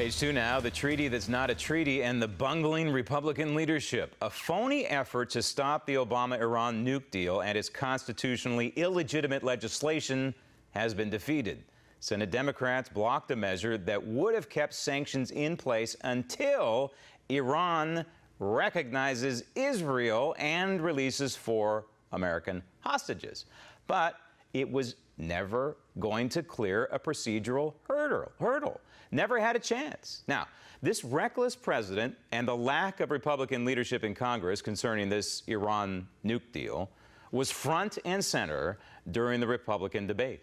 Page 2 now, the treaty that's not a treaty and the bungling Republican leadership. A phony effort to stop the Obama-Iran nuke deal and its constitutionally illegitimate legislation has been defeated. Senate Democrats blocked a measure that would have kept sanctions in place until Iran recognizes Israel and releases 4 American hostages. But it was never going to clear a procedural hurdle. Never had a chance. Now, this reckless president and the lack of Republican leadership in Congress concerning this Iran nuke deal was front and center during the Republican debate.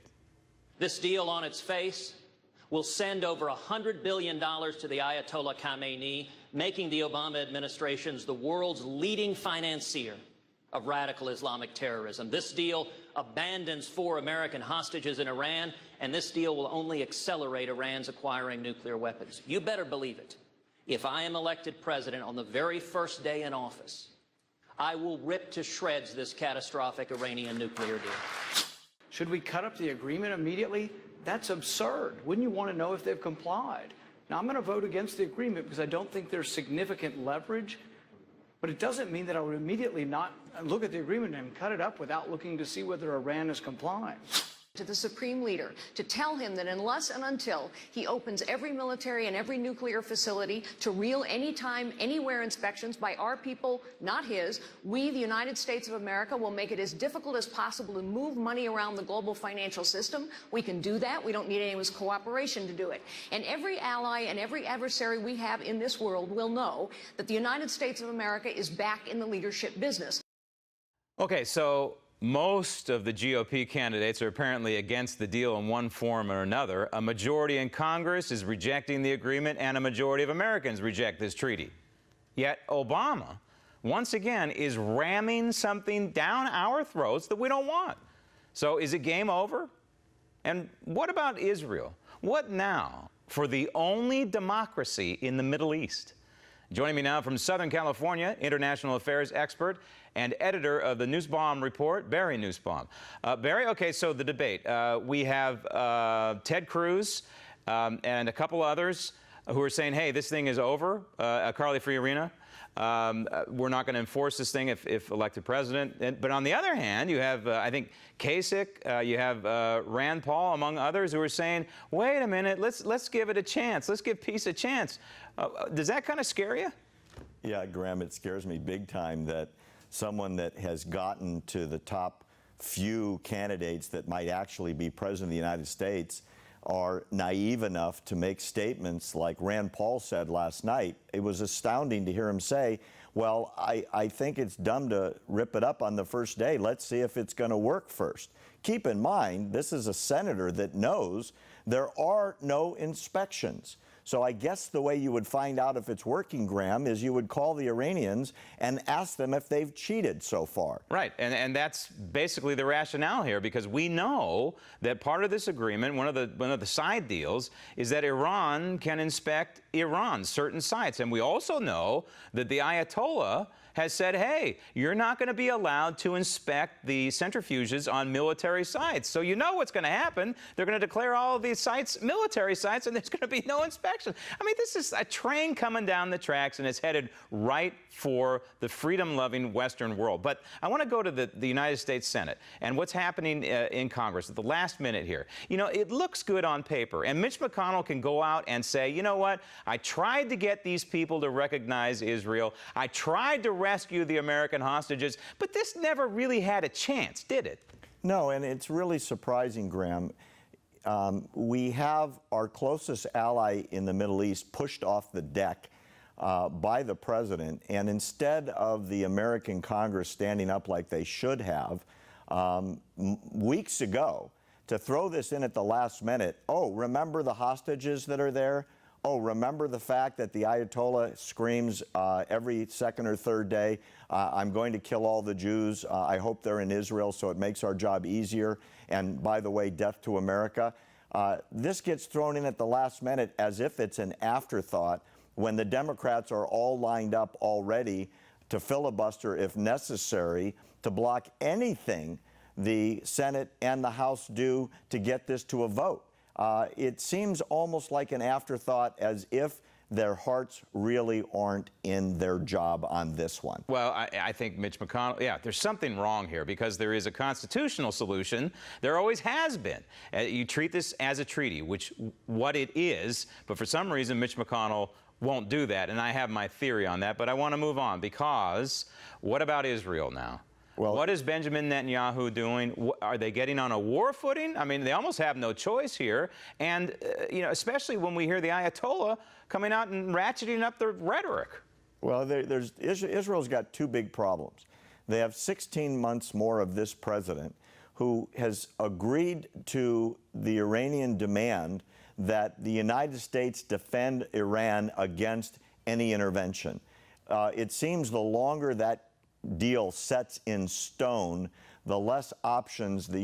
This deal on its face will send over $100 billion to the Ayatollah Khamenei, making the Obama administration the world's leading financier of radical Islamic terrorism. This deal abandons 4 American hostages in Iran, and this deal will only accelerate Iran's acquiring nuclear weapons. You better believe it. If I am elected president on the very first day in office, I will rip to shreds this catastrophic Iranian nuclear deal. Should we cut up the agreement immediately? That's absurd. Wouldn't you want to know if they've complied? Now, I'm going to vote against the agreement because I don't think there's significant leverage. But it doesn't mean that I would immediately not look at the agreement and cut it up without looking to see whether Iran is complying. To the Supreme Leader to tell him that unless and until he opens every military and every nuclear facility to real anytime, anywhere inspections by our people, not his, we, the United States of America, will make it as difficult as possible to move money around the global financial system. We can do that. We don't need anyone's cooperation to do it. And every ally and every adversary we have in this world will know that the United States of America is back in the leadership business. Okay, so most of the GOP candidates are apparently against the deal in one form or another. A majority in Congress is rejecting the agreement, and a majority of Americans reject this treaty. Yet Obama, once again, is ramming something down our throats that we don't want. So is it game over? And what about Israel? What now for the only democracy in the Middle East? Joining me now from Southern California, international affairs expert and editor of the Nussbaum report, Barry Nussbaum. Barry, okay, so the debate. We have Ted Cruz and a couple others who are saying, hey, this thing is over. Carly Fiorina, we're not going to enforce this thing if elected president. But on the other hand, you have, I think, Kasich, you have Rand Paul, among others, who are saying, wait a minute, let's give it a chance. Let's give peace a chance. Does that kind of scare you? Yeah, Graham, it scares me big time that someone that has gotten to the top few candidates that might actually be president of the United States are naive enough to make statements like Rand Paul said last night. It was astounding to hear him say, well, I think it's dumb to rip it up on the first day. Let's see if it's going to work first. Keep in mind, this is a senator that knows there are no inspections. So I guess the way you would find out if it's working, Graham, is you would call the Iranians and ask them if they've cheated so far. Right, and that's basically the rationale here, because we know that part of this agreement, one of the side deals, is that Iran can inspect Iran's certain sites. And we also know that the Ayatollah has said, hey, you're not going to be allowed to inspect the centrifuges on military sites. So you know what's going to happen. They're going to declare all of these sites military sites, and there's going to be no inspection. I mean, this is a train coming down the tracks, and it's headed right for the freedom-loving Western world. But I want to go to the United States Senate and what's happening in Congress at the last minute here. You know, it looks good on paper, and Mitch McConnell can go out and say, you know what, I tried to get these people to recognize Israel. I tried to rescue the American hostages, but this never really had a chance, did it? No, and it's really surprising, Graham. We have our closest ally in the Middle East pushed off the deck by the president, and instead of the American Congress standing up like they should have weeks ago to throw this in at the last minute, oh, remember the hostages that are there? Oh, remember the fact that the Ayatollah screams every second or third day, I'm going to kill all the Jews. I hope they're in Israel, so it makes our job easier. And by the way, death to America. This gets thrown in at the last minute as if it's an afterthought when the Democrats are all lined up already to filibuster if necessary to block anything the Senate and the House do to get this to a vote. it seems almost like an afterthought, as if their hearts really aren't in their job on this one. Well, I think Mitch McConnell, yeah, there's something wrong here, because there is a constitutional solution. There always has been. You treat this as a treaty, which what it is, but for some reason Mitch McConnell won't do that, and I have my theory on that, but I want to move on, because what about Israel now? Well, what is Benjamin Netanyahu doing? Are they getting on a war footing? I mean, they almost have no choice here. And, you know, especially when we hear the Ayatollah coming out and ratcheting up the rhetoric. Well, Israel's got two big problems. They have 16 months more of this president, who has agreed to the Iranian demand that the United States defend Iran against any intervention. It seems the longer that deal sets in stone, the less options the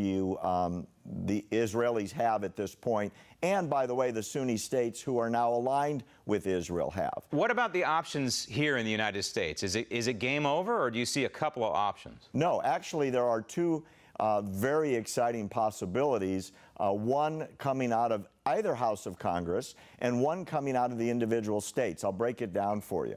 Israelis have at this point. And, by the way, the Sunni states who are now aligned with Israel have. What about the options here in the United States? Is it game over, or do you see a couple of options? No, actually, there are two very exciting possibilities, one coming out of either House of Congress and one coming out of the individual states. I'll break it down for you.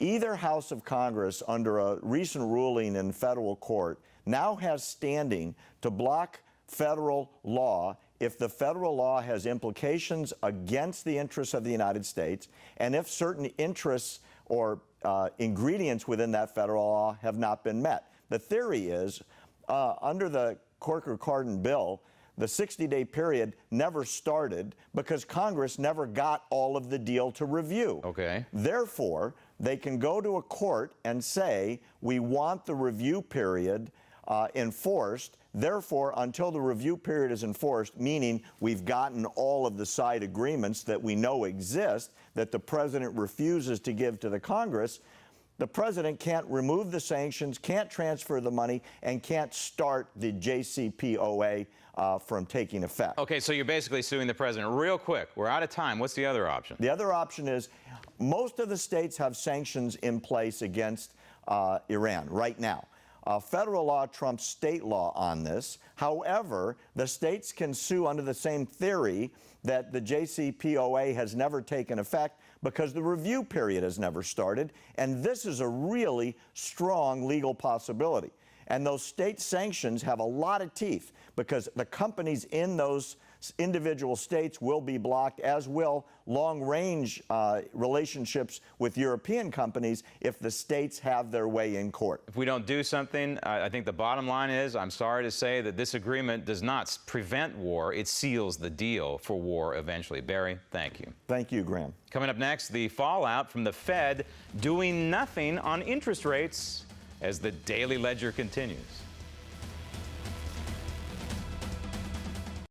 Either House of Congress, under a recent ruling in federal court, now has standing to block federal law if the federal law has implications against the interests of the United States, and if certain interests or ingredients within that federal law have not been met. The theory is, under the Corker-Cardin bill, the 60-day period never started because Congress never got all of the deal to review. Okay. Therefore, they can go to a court and say, we want the review period enforced. Therefore, until the review period is enforced, meaning we've gotten all of the side agreements that we know exist that the president refuses to give to the Congress, the president can't remove the sanctions, can't transfer the money, and can't start the JCPOA from taking effect. Okay, so you're basically suing the president. Real quick, we're out of time. What's the other option? The other option is most of the states have sanctions in place against Iran right now. Federal law trumps state law on this. However, the states can sue under the same theory that the JCPOA has never taken effect because the review period has never started, and this is a really strong legal possibility. And those state sanctions have a lot of teeth because the companies in those individual states will be blocked, as will long-range relationships with European companies if the states have their way in court. If we don't do something, I think the bottom line is, I'm sorry to say that this agreement does not prevent war. It seals the deal for war eventually. Barry, thank you. Thank you, Graham. Coming up next, the fallout from the Fed doing nothing on interest rates as the Daily Ledger continues.